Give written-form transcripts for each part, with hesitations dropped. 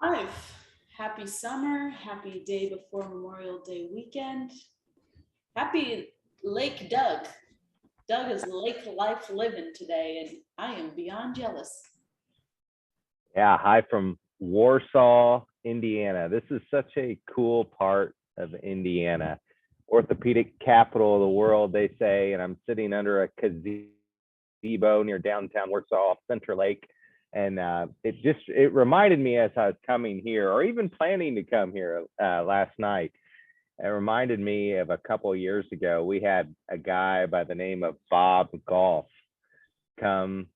Five. Happy summer. Happy day before Memorial Day weekend. Happy Lake Doug. Doug is lake life living today, and I am beyond jealous. Yeah, hi from Warsaw, Indiana. This is such a cool part of Indiana. Orthopedic capital of the world, they say, and I'm sitting under a gazebo near downtown Warsaw, Center Lake. And it reminded me as I was coming here, or even planning to come here last night. It reminded me of a couple of years ago. We had a guy by the name of Bob Golf come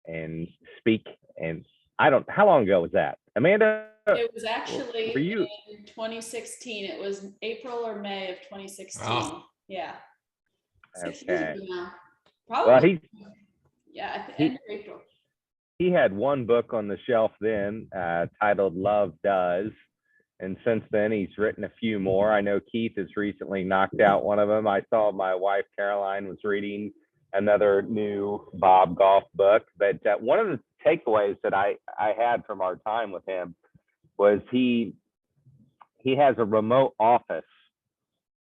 and speak. And I don't, how long ago was that? Amanda, It was were actually you? in 2016. It was April or May of 2016. Oh, Yeah, 6 years Okay. ago now. Well, Probably, yeah, at the end he, of April. he had one book on the shelf then titled Love Does. And since then, he's written a few more. I know Keith has recently knocked out one of them. I saw my wife, Caroline, was reading another new Bob Golf book. But one of the takeaways that I had from our time with him was he has a remote office,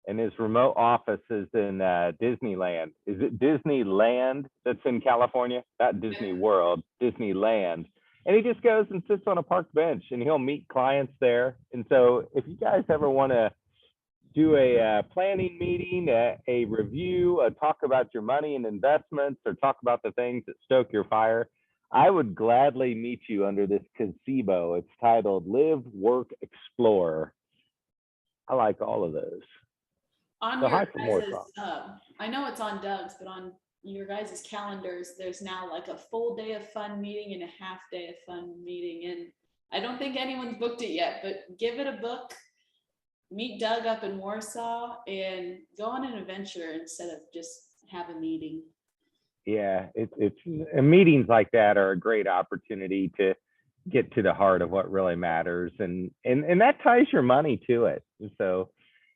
and his remote office is in Disneyland. Is it Disneyland that's in California? Not Disney World, Disneyland. And he just goes and sits on a park bench, and he'll meet clients there. And so, if you guys ever want to do a planning meeting, a review, talk about your money and investments, or talk about the things that stoke your fire, I would gladly meet you under this gazebo. It's titled Live, Work, Explore. I like all of those. On So your hi from guys's, Warsaw. I know it's on Doug's, but on your guys' calendars, there's now like a full day of fun meeting and a half day of fun meeting. And I don't think anyone's booked it yet, but give it a book. Meet Doug up in Warsaw and go on an adventure instead of just have a meeting. Yeah, it's meetings like that are a great opportunity to get to the heart of what really matters, and that ties your money to it. So,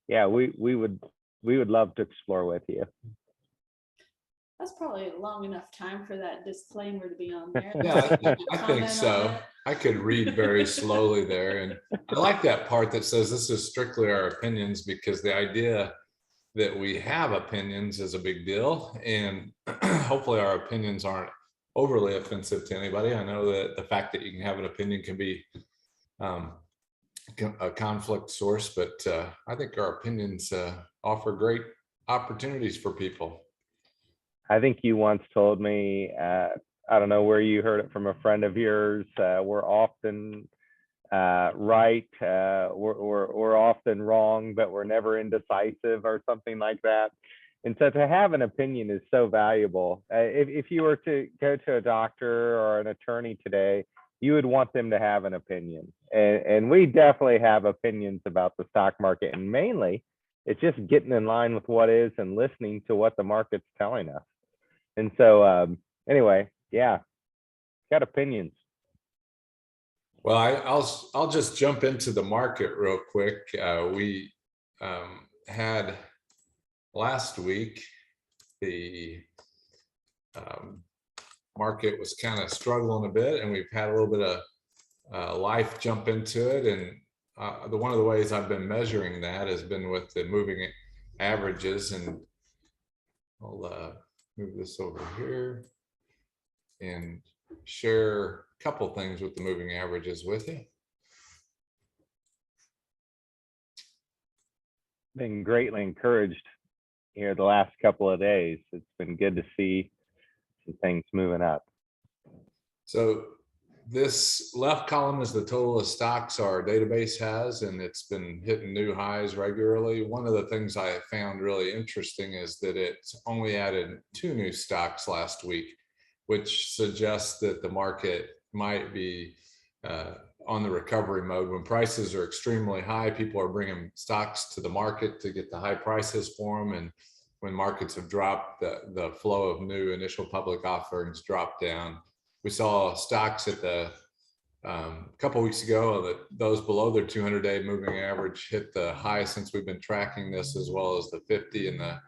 yeah, we would love to explore with you. That's probably a long enough time for that disclaimer to be on there. yeah, I think Comment on so. that? I could read very slowly there. And I like that part that says this is strictly our opinions, because the idea that we have opinions is a big deal. And hopefully our opinions aren't overly offensive to anybody. I know that the fact that you can have an opinion can be a conflict source, but I think our opinions offer great opportunities for people. I think you once told me, I don't know where you heard it from a friend of yours. We're often right, we're often wrong, but we're never indecisive, or something like that. And so to have an opinion is so valuable. If you were to go to a doctor or an attorney today, you would want them to have an opinion. And we definitely have opinions about the stock market. And mainly, it's just getting in line with what is and listening to what the market's telling us. And so, anyway, yeah, got opinions. Well, I'll just jump into the market real quick. We had last week the market was kind of struggling a bit, and we've had a little bit of life jump into it. And one of the ways I've been measuring that has been with the moving averages. And I'll move this over here and share a couple things with the moving averages with you. Been greatly encouraged here the last couple of days. It's been good to see some things moving up. So this left column is the total of stocks our database has, and it's been hitting new highs regularly. One of the things I found really interesting is that it's only added 2 new stocks last week, which suggests that the market might be on the recovery mode. When prices are extremely high, people are bringing stocks to the market to get the high prices for them. And when markets have dropped, the flow of new initial public offerings dropped down. We saw stocks at the couple weeks ago that those below their 200-day moving average hit the highest since we've been tracking this, as well as the 50 and the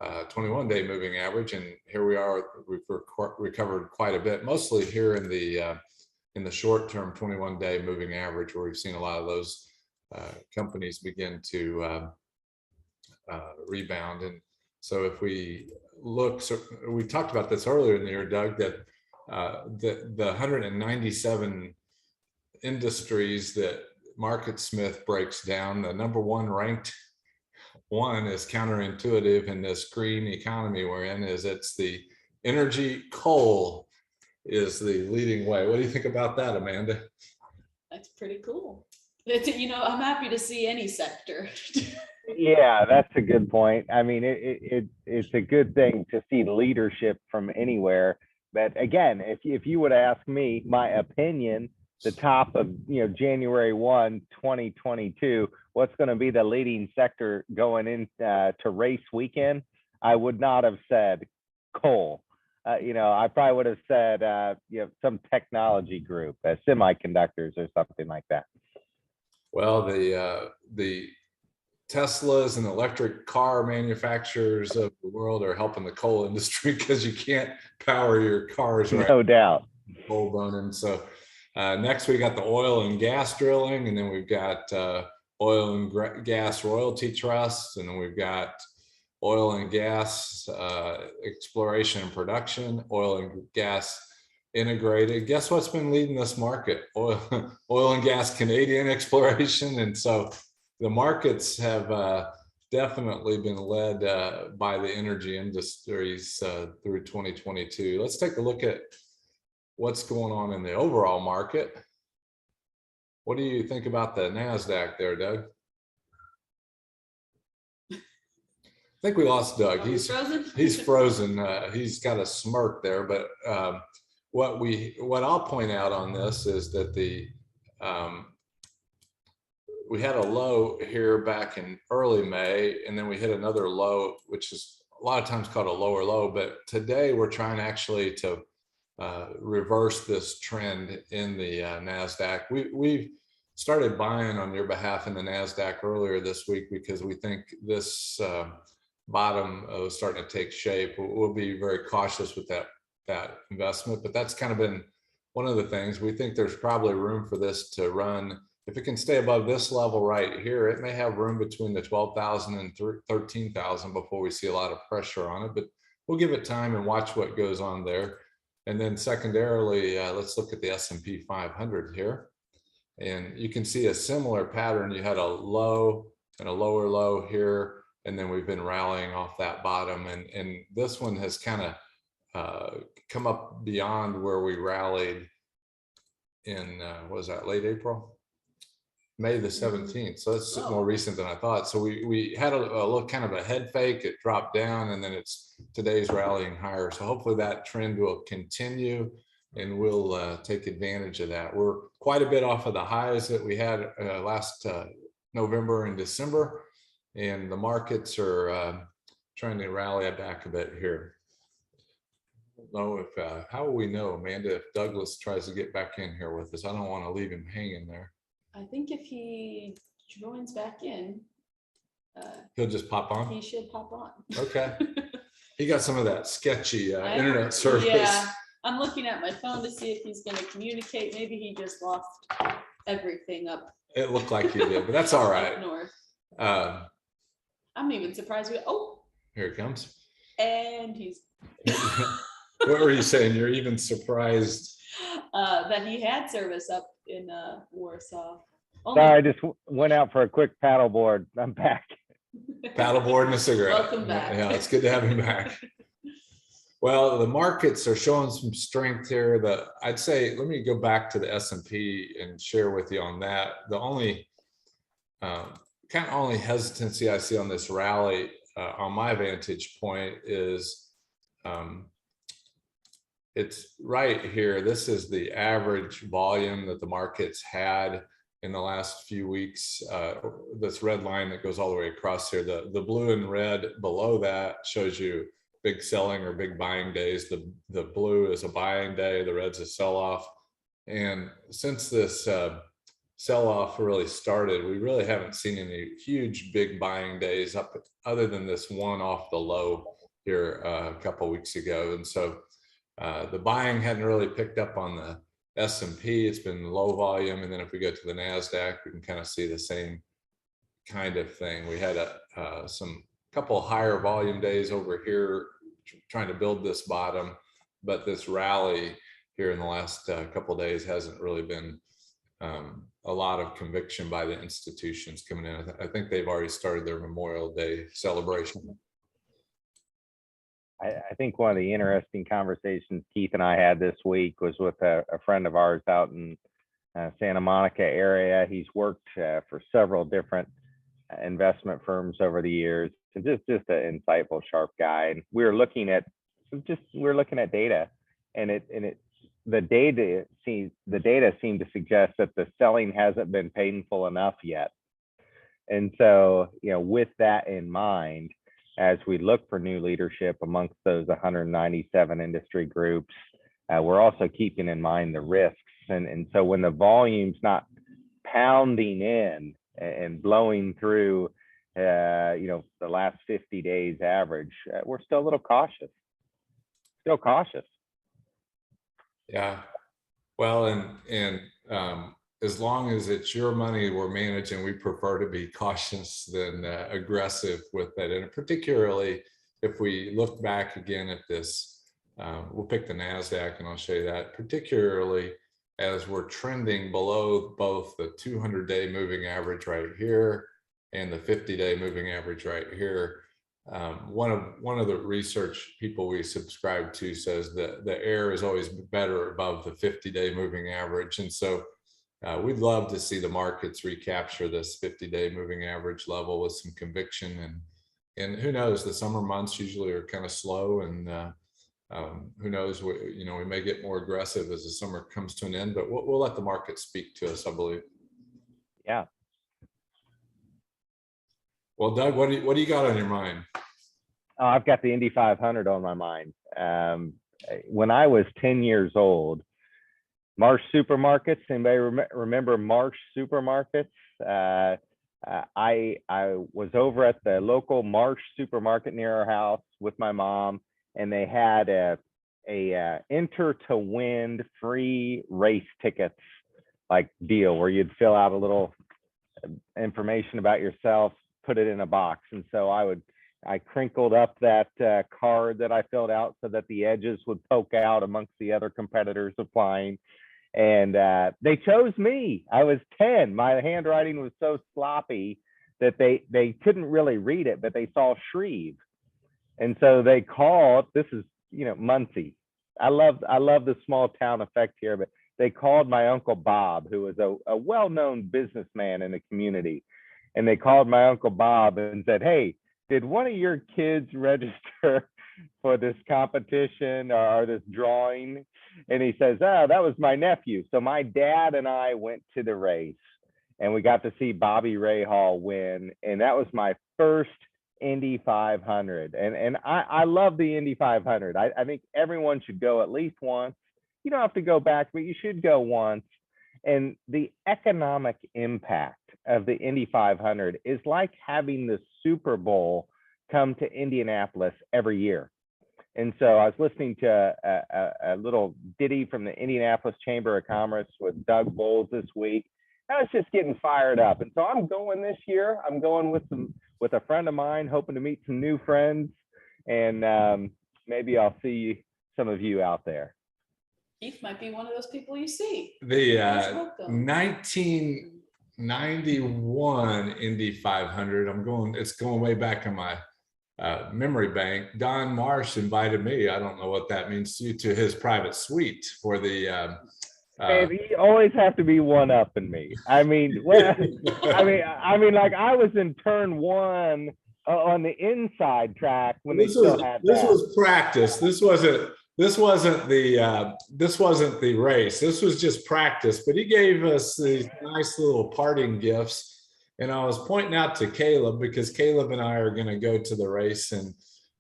21-day moving average. And here we are, we've recovered quite a bit, mostly here in the in the short term 21-day moving average, where we've seen a lot of those companies begin to rebound. And so if we look, so we talked about this earlier in the year, Doug, that the 197 industries that Market Smith breaks down, the number one ranked one is counterintuitive in this green economy we're in, is it's the energy. Coal is the leading way. What do you think about that, Amanda? That's pretty cool. I'm happy to see any sector. Yeah, that's a good point. I mean, it's a good thing to see leadership from anywhere. But again, if you would ask me, my opinion, the top of January 1, 2022, what's going to be the leading sector going into to race weekend, I would not have said coal. I probably would have said some technology group, semiconductors or something like that. Well, the Teslas and electric car manufacturers of the world are helping the coal industry, because you can't power your cars right. No doubt. Coal burning. So next we got the oil and gas drilling, and then we've got oil and gas royalty trusts, and then we've got oil and gas exploration and production, oil and gas integrated. Guess what's been leading this market? Oil and gas Canadian exploration. And so the markets have definitely been led by the energy industries through 2022. Let's take a look at what's going on in the overall market. What do you think about the NASDAQ there, Doug? I think we lost Doug. He's frozen. He's frozen. He's got a smirk there. But what I'll point out on this is that we had a low here back in early May, and then we hit another low, which is a lot of times called a lower low. But today we're trying actually to reverse this trend in the NASDAQ. We've started buying on your behalf in the NASDAQ earlier this week, because we think this bottom is starting to take shape. We'll be very cautious with that investment, but that's kind of been one of the things. We think there's probably room for this to run. If it can stay above this level right here, it may have room between the 12,000 and 13,000 before we see a lot of pressure on it, but we'll give it time and watch what goes on there. And then secondarily, let's look at the S&P 500 here. And you can see a similar pattern. You had a low and a lower low here, and then we've been rallying off that bottom. And this one has kind of come up beyond where we rallied in, what was that, late April? May the 17th. So that's more recent than I thought. So we had a little kind of a head fake. It dropped down, and then today's rallying higher. So hopefully that trend will continue, and we'll take advantage of that. We're quite a bit off of the highs that we had last November and December, and the markets are trying to rally back a bit here. I don't know if how will we know, Amanda, if Douglas tries to get back in here with us? I don't want to leave him hanging there. I think if he joins back in, he'll just pop on. He should pop on. Okay. He got some of that sketchy internet service. Yeah, I'm looking at my phone to see if he's going to communicate. Maybe he just lost everything up. It looked like he did, but that's all right. North. I'm even surprised. Here it comes. And he's. What were you saying? You're even surprised that he had service up in Warsaw. Sorry, I just went out for a quick paddleboard. I'm back. Paddleboard and a cigarette. Welcome back. Yeah, it's good to have you back. Well, the markets are showing some strength here. I'd say, let me go back to the S&P and share with you on that. The only only hesitancy I see on this rally, on my vantage point, is it's right here. This is the average volume that the markets had in the last few weeks. This red line that goes all the way across here, the blue and red below that shows you big selling or big buying days. The blue is a buying day, the red's a sell-off. And since this sell-off really started, we really haven't seen any huge big buying days up, other than this one off the low here a couple of weeks ago. And so the buying hadn't really picked up on S&P, it's been low volume. And then if we go to the NASDAQ, we can kind of see the same kind of thing. We had some couple higher volume days over here trying to build this bottom, but this rally here in the last couple of days hasn't really been a lot of conviction by the institutions coming in. I think they've already started their Memorial Day celebration. I think one of the interesting conversations Keith and I had this week was with a friend of ours out in Santa Monica area. He's worked for several different investment firms over the years, and just an insightful, sharp guy. And we were looking at data, and the data seemed to suggest that the selling hasn't been painful enough yet. And so, with that in mind, as we look for new leadership amongst those 197 industry groups, we're also keeping in mind the risks. And so when the volume's not pounding in and blowing through, the last 50 days average, we're still a little cautious. Yeah. Well, and as long as it's your money we're managing, we prefer to be cautious than aggressive with that. And particularly if we look back again at this, we'll pick the NASDAQ and I'll show you that, particularly as we're trending below both the 200-day moving average right here and the 50-day moving average right here. One of the research people we subscribe to says that the air is always better above the 50-day moving average. And so we'd love to see the markets recapture this 50-day moving average level with some conviction. And who knows, the summer months usually are kind of slow, and who knows, we may get more aggressive as the summer comes to an end, but we'll let the market speak to us, I believe. Yeah. Well, Doug, what do you got on your mind? I've got the Indy 500 on my mind. When I was 10 years old, Marsh Supermarkets, anybody remember Marsh Supermarkets? I was over at the local Marsh Supermarket near our house with my mom, and they had a enter to win free race tickets like deal where you'd fill out a little information about yourself, put it in a box. And so I crinkled up that card that I filled out so that the edges would poke out amongst the other competitors applying. And they chose me. I was 10. My handwriting was so sloppy that they couldn't really read it, but they saw Shreve. And so they called, this is, Muncie. I love the small town effect here, but they called my Uncle Bob, who was a well-known businessman in the community. And they called my Uncle Bob and said, "Hey, did one of your kids register for this competition or this drawing?" And he says, "Oh, that was my nephew." So my dad and I went to the race, and we got to see Bobby Rahal win. And that was my first Indy 500. And I love the Indy 500. I think everyone should go at least once. You don't have to go back, but you should go once. And the economic impact of the Indy 500 is like having the Super Bowl come to Indianapolis every year. And so I was listening to a little ditty from the Indianapolis Chamber of Commerce with Doug Bowles this week. I was just getting fired up. And so I'm going this year. I'm going with a friend of mine, hoping to meet some new friends. And maybe I'll see some of you out there. Keith might be one of those people you see. The 1991 Indy 500. It's going way back in my memory bank. Don Marsh invited me. I don't know what that means to you, to his private suite for the. You always have to be one up in me. I mean, well, I mean, like I was in turn one on the inside track when this was practice. This wasn't the race. This was just practice. But he gave us these nice little parting gifts. And I was pointing out to Caleb, because Caleb and I are going to go to the race. And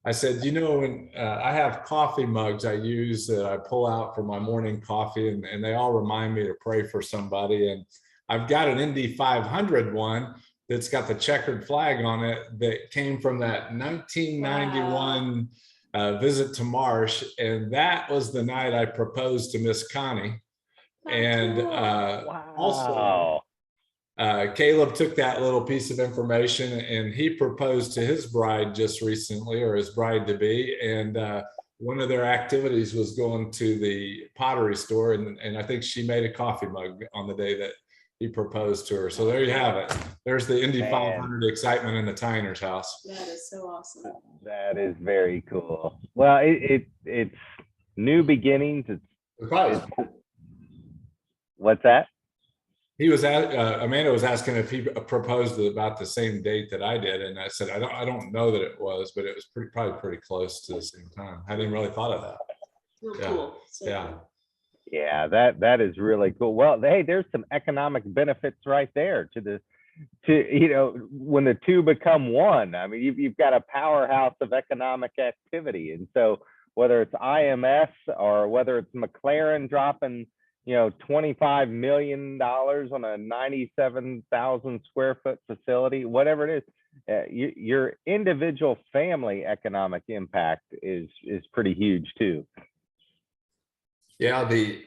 I said, when I have coffee mugs I use that I pull out for my morning coffee, and they all remind me to pray for somebody. And I've got an Indy 500 one that's got the checkered flag on it that came from that 1991 visit to Marsh. And that was the night I proposed to Miss Connie. And also, Wow. Caleb took that little piece of information and he proposed to his bride just recently, or his bride to be. And one of their activities was going to the pottery store, and I think she made a coffee mug on the day that he proposed to her. So there you have it. There's the Indy Man. 500 excitement in the Tyner's house. That is so awesome. That is very cool. Well, it's new beginnings. It's what's that? He was Amanda was asking if he proposed about the same date that I did, and I said I don't know that it was, but it was probably pretty close to the same time. I hadn't really thought of that. Real Yeah. cool. So Yeah. cool. Yeah, that is really cool. Well, hey, there's some economic benefits right there to when the two become one. I mean, you've got a powerhouse of economic activity, and so whether it's IMS or whether it's McLaren dropping $25 million on a 97,000 square foot facility, whatever it is, your individual family economic impact is pretty huge too. Yeah, the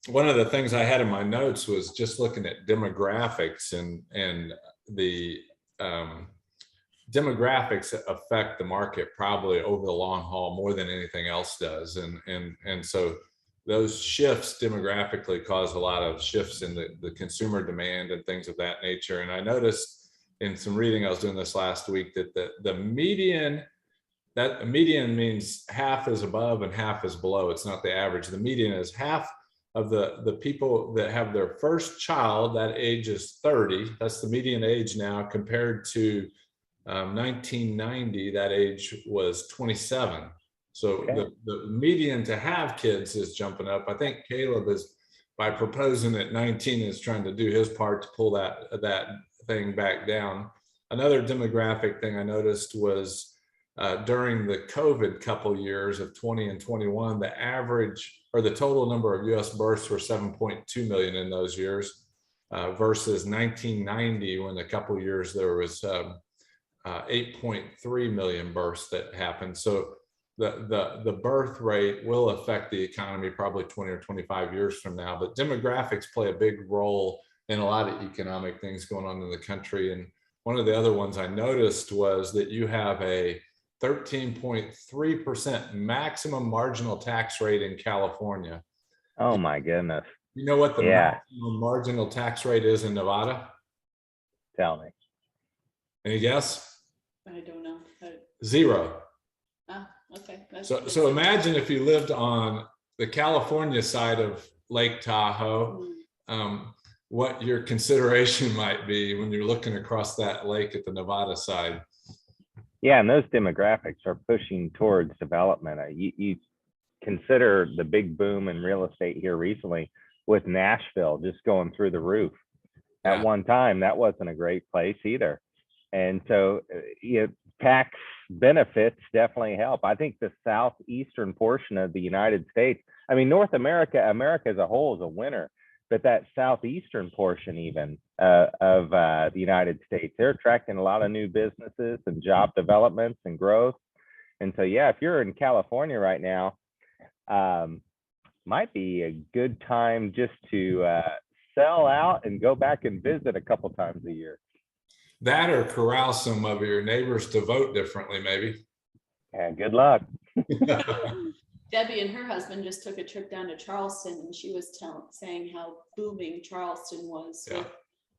one of the things I had in my notes was just looking at demographics, and the demographics affect the market probably over the long haul more than anything else does, and so those shifts demographically cause a lot of shifts in the consumer demand and things of that nature. And I noticed in some reading I was doing this last week that the median, that median means half is above and half is below. It's not the average. The median is half of the people that have their first child, that age is 30. That's the median age now, compared to 1990, that age was 27. So Okay. the median to have kids is jumping up. I think Caleb is, by proposing at 19, is trying to do his part to pull that thing back down. Another demographic thing I noticed was during the COVID couple years of 20 and 21, the average or the total number of US births were 7.2 million in those years versus 1990, when a couple years there was 8.3 million births that happened. So the birth rate will affect the economy probably 20 or 25 years from now, but demographics play a big role in a lot of economic things going on in the country. And one of the other ones I noticed was that you have a 13.3% maximum marginal tax rate in California. Oh my goodness. You know what the Yeah. maximum marginal tax rate is in Nevada? Tell me. Any guess? I don't know. 0. Okay. So imagine if you lived on the California side of Lake Tahoe, what your consideration might be when you're looking across that lake at the Nevada side. Yeah, and those demographics are pushing towards development. You consider the big boom in real estate here recently with Nashville just going through the roof. At Yeah. one time, that wasn't a great place either. And so tax benefits definitely help. I think the southeastern portion of the United States, I mean, North America as a whole is a winner, but that southeastern portion even of the United States, they're attracting a lot of new businesses and job developments and growth. And so, yeah, if you're in California right now, might be a good time just to sell out and go back and visit a couple times a year. That, or corral some of your neighbors to vote differently, maybe. Yeah, good luck. Debbie and her husband just took a trip down to Charleston, and she was saying how booming Charleston was with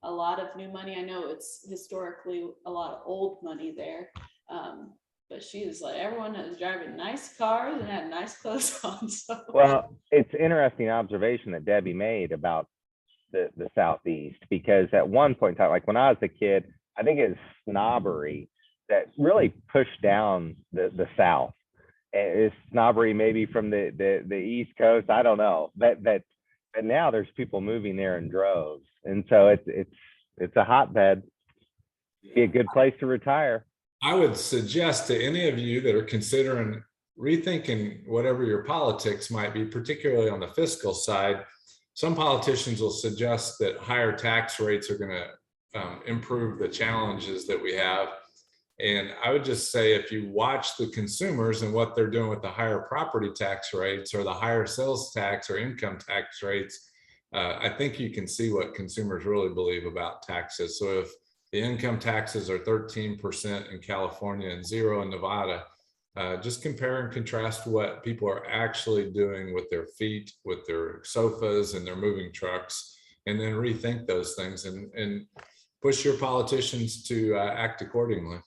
a lot of new money. I know it's historically a lot of old money there, but she was like, everyone was driving nice cars and had nice clothes on. So. Well, it's interesting observation that Debbie made about the Southeast, because at one point in time, like when I was a kid, I think it's snobbery that really pushed down the South. It's snobbery maybe from the East Coast. I don't know. But now there's people moving there in droves, and so it's a hotbed. Be a good place to retire. I would suggest to any of you that are considering rethinking whatever your politics might be, particularly on the fiscal side, some politicians will suggest that higher tax rates are going to improve the challenges that we have. And I would just say, if you watch the consumers and what they're doing with the higher property tax rates or the higher sales tax or income tax rates, I think you can see what consumers really believe about taxes. So if the income taxes are 13% in California and 0 in Nevada, just compare and contrast what people are actually doing with their feet, with their sofas and their moving trucks, and then rethink those things and push your politicians to act accordingly.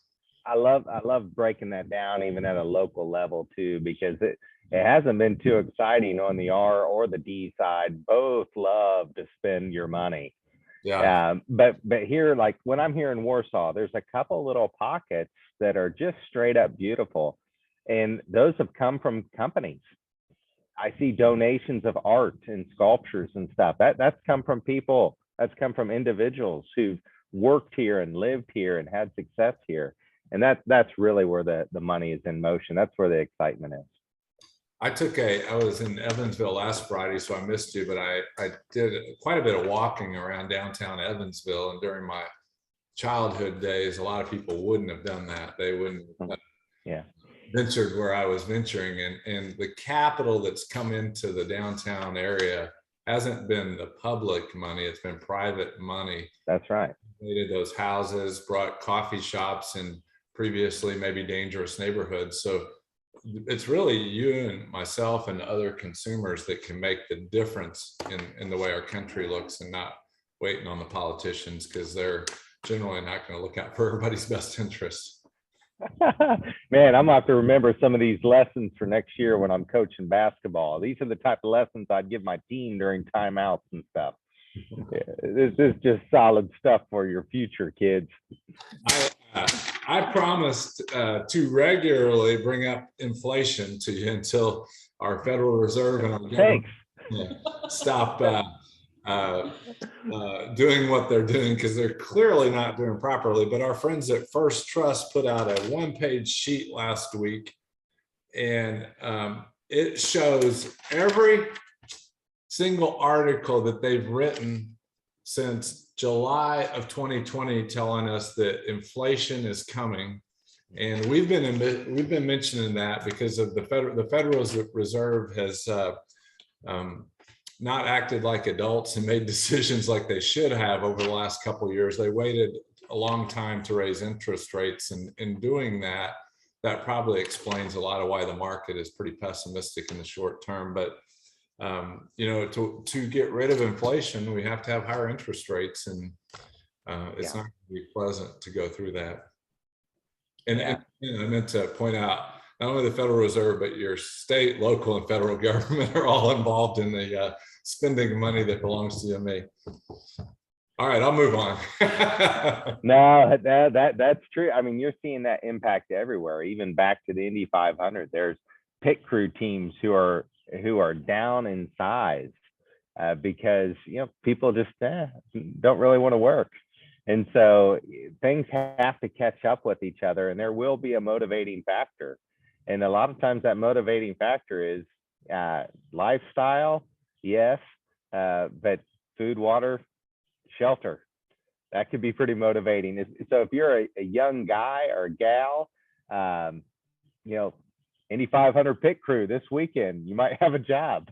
I love breaking that down even at a local level too, because it hasn't been too exciting on the R or the D side. Both love to spend your money. Yeah. But here, like when I'm here in Warsaw, there's a couple little pockets that are just straight up beautiful. And those have come from companies. I see donations of art and sculptures and stuff. That's come from people. That's come from individuals who've worked here and lived here and had success here. And that's really where the money is in motion. That's where the excitement is. I was in Evansville last Friday, so I missed you, but I did quite a bit of walking around downtown Evansville. And during my childhood days, a lot of people wouldn't have done that. They wouldn't have ventured where I was venturing. And the capital that's come into the downtown area hasn't been the public money, it's been private money. That's right. Created those houses, brought coffee shops in previously maybe dangerous neighborhoods. So it's really you and myself and other consumers that can make the difference in the way our country looks, and not waiting on the politicians, because they're generally not going to look out for everybody's best interests. Man, I'm gonna have to remember some of these lessons for next year when I'm coaching basketball. These are the type of lessons I'd give my team during timeouts and stuff. This is just solid stuff for your future, kids. I promised to regularly bring up inflation to you until our Federal Reserve and our government stop doing what they're doing, because they're clearly not doing properly. But our friends at First Trust put out a one-page sheet last week, and it shows every single article that they've written since July of 2020 telling us that inflation is coming. And we've been mentioning that because of the Federal Reserve has not acted like adults and made decisions like they should have over the last couple of years. They waited a long time to raise interest rates, and in doing that, that probably explains a lot of why the market is pretty pessimistic in the short term. But to get rid of inflation, we have to have higher interest rates, and it's not going to be pleasant to go through that. And I meant to point out, not only the Federal Reserve, but your state, local, and federal government are all involved in the spending money that belongs to you and me. All right, I'll move on. No, that's true. I mean, you're seeing that impact everywhere, even back to the Indy 500. There's pit crew teams who are down in size because people just don't really want to work, and so things have to catch up with each other, and there will be a motivating factor. And a lot of times that motivating factor is lifestyle, yes, but food, water, shelter. That could be pretty motivating. So if you're a young guy or a gal, Indy 500 pit crew this weekend, you might have a job.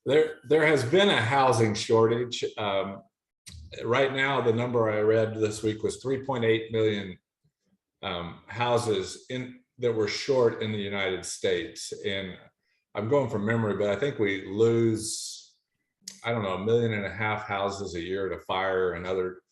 There has been a housing shortage. Right now, the number I read this week was 3.8 million houses that were short in the United States. And I'm going from memory, but I think we lose, 1.5 million houses a year to fire and other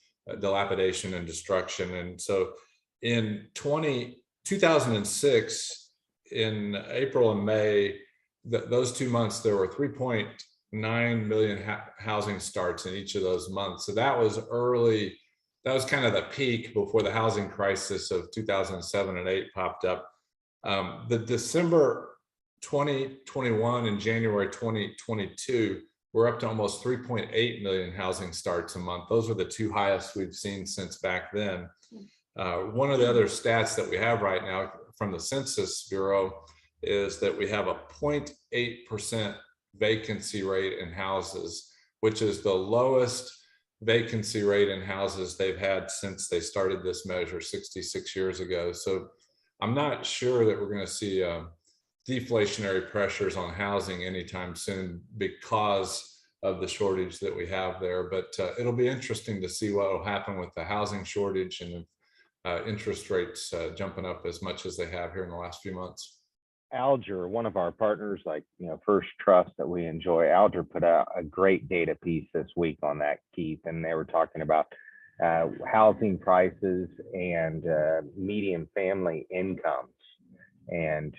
dilapidation and destruction. And so in 2006, in April and May, those 2 months, there were 3.9 million housing starts in each of those months. So that was early. That was kind of the peak before the housing crisis of 2007 and 8 popped up. The December 2021 and January 2022, we're up to almost 3.8 million housing starts a month. Those are the two highest we've seen since back then. One of the other stats that we have right now from the Census Bureau is that we have a 0.8% vacancy rate in houses, which is the lowest vacancy rate in houses they've had since they started this measure 66 years ago. So I'm not sure that we're going to see deflationary pressures on housing anytime soon, because of the shortage that we have there. But it'll be interesting to see what will happen with the housing shortage and interest rates jumping up as much as they have here in the last few months. Alger, one of our partners, like, First Trust that we enjoy, Alger put out a great data piece this week on that, Keith, and they were talking about housing prices and median family incomes, and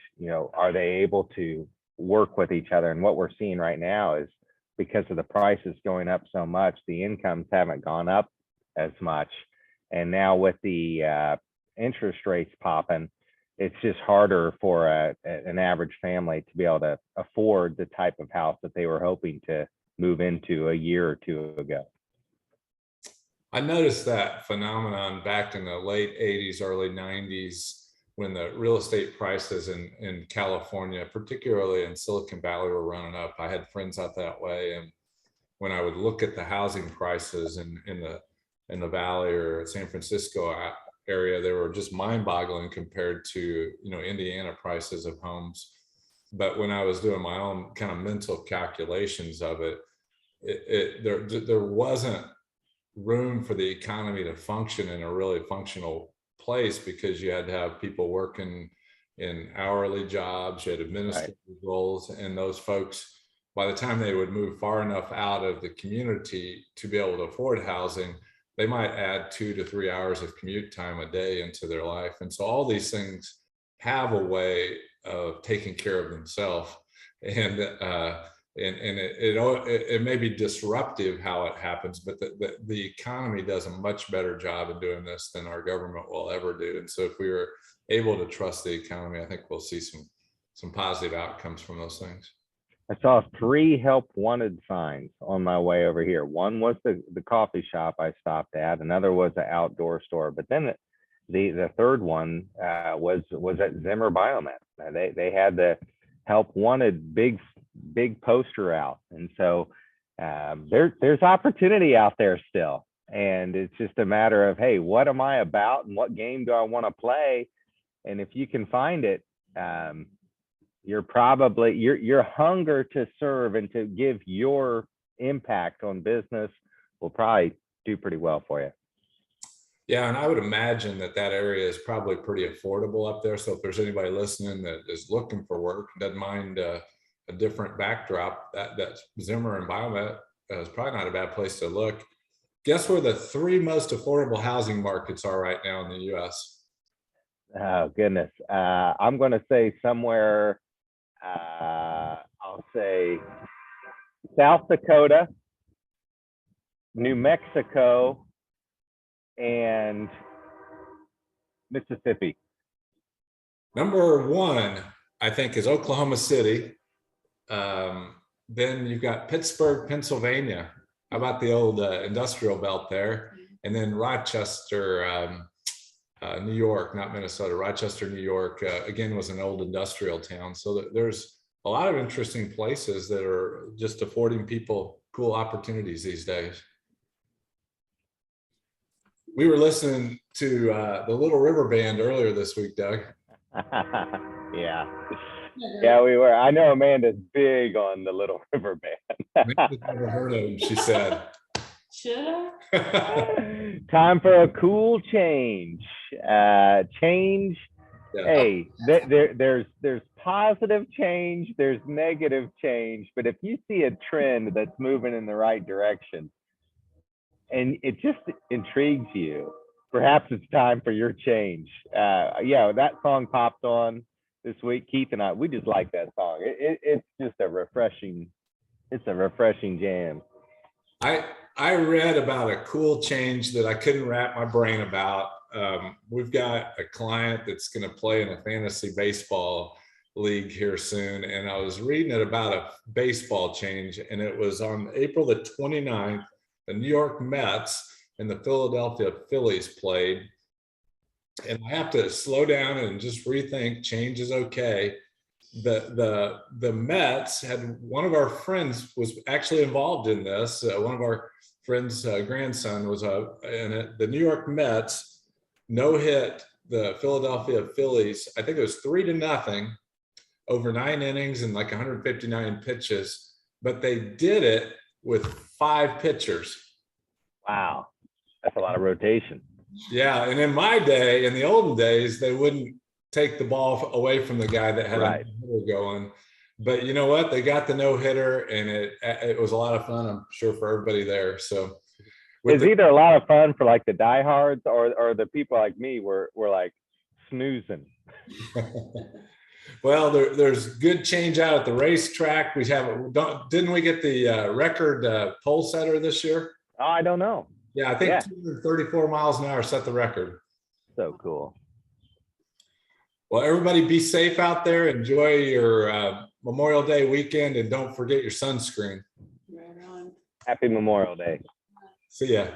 are they able to work with each other? And what we're seeing right now is, because of the prices going up so much, the incomes haven't gone up as much, and now with the interest rates popping, it's just harder for an average family to be able to afford the type of house that they were hoping to move into a year or two ago. I noticed that phenomenon back in the late 80s, early 90s, when the real estate prices in California, particularly in Silicon Valley, were running up. I had friends out that way, and when I would look at the housing prices in the Valley or San Francisco area, they were just mind-boggling compared to Indiana prices of homes. But when I was doing my own kind of mental calculations of it, there wasn't room for the economy to function in a really functional place, because you had to have people working in hourly jobs, you had administrative roles, and those folks, by the time they would move far enough out of the community to be able to afford housing, they might add 2 to 3 hours of commute time a day into their life. And so all these things have a way of taking care of themselves. And it may be disruptive how it happens, but the economy does a much better job of doing this than our government will ever do. And so if we were able to trust the economy, I think we'll see some positive outcomes from those things. I saw 3 help wanted signs on my way over here. One was the coffee shop I stopped at. Another was the outdoor store. But then the third one was at Zimmer Biomet. They had the help wanted big poster out. And so there's opportunity out there still. And it's just a matter of, hey, what am I about and what game do I want to play? And if you can find it, you're probably your hunger to serve and to give your impact on business will probably do pretty well for you. Yeah, and I would imagine that area is probably pretty affordable up there. So if there's anybody listening that is looking for work, doesn't mind a different backdrop, that Zimmer and Biomet is probably not a bad place to look. Guess where the 3 most affordable housing markets are right now in the U.S.? Oh goodness, I'm going to say somewhere. I'll say South Dakota, New Mexico, and Mississippi. Number 1, I think, is Oklahoma City. Then you've got Pittsburgh, Pennsylvania. How about the old industrial belt there? And then Rochester, New York, not Minnesota, Rochester, New York, again, was an old industrial town. So there's a lot of interesting places that are just affording people cool opportunities these days. We were listening to the Little River Band earlier this week, Doug. Yeah, we were. I know Amanda's big on the Little River Band. Amanda's never heard of them, she said. Should I? Time for a cool change. Change. Yeah. Hey, there's positive change, there's negative change, but if you see a trend that's moving in the right direction and it just intrigues you, perhaps it's time for your change. Yeah, that song popped on this week. Keith and I, we just like that song. It's just a refreshing jam. I read about a cool change that I couldn't wrap my brain about. We've got a client that's going to play in a fantasy baseball league here soon. And I was reading it about a baseball change, and it was on April the 29th, the New York Mets and the Philadelphia Phillies played. And I have to slow down and just rethink change is okay. The Mets had, one of our friends was actually involved in this. One of our friends' grandson was in it. The New York Mets no hit the Philadelphia Phillies. I think it was 3-0 over 9 innings and like 159 pitches. But they did it with 5 pitchers. Wow, that's a lot of rotation. Yeah, and in my day, in the olden days, they wouldn't take the ball away from the guy that had Right. a no-hitter going. But you know what? They got the no-hitter, and it was a lot of fun, I'm sure, for everybody there. So It's either a lot of fun for like the diehards or the people like me were like snoozing. well, there's good change out at the racetrack. Didn't we get the record pole setter this year? Oh, I don't know. Yeah, I think Yeah. 234 miles an hour set the record. So cool. Well, everybody be safe out there. Enjoy your Memorial Day weekend, and don't forget your sunscreen. Right on. Happy Memorial Day. See ya.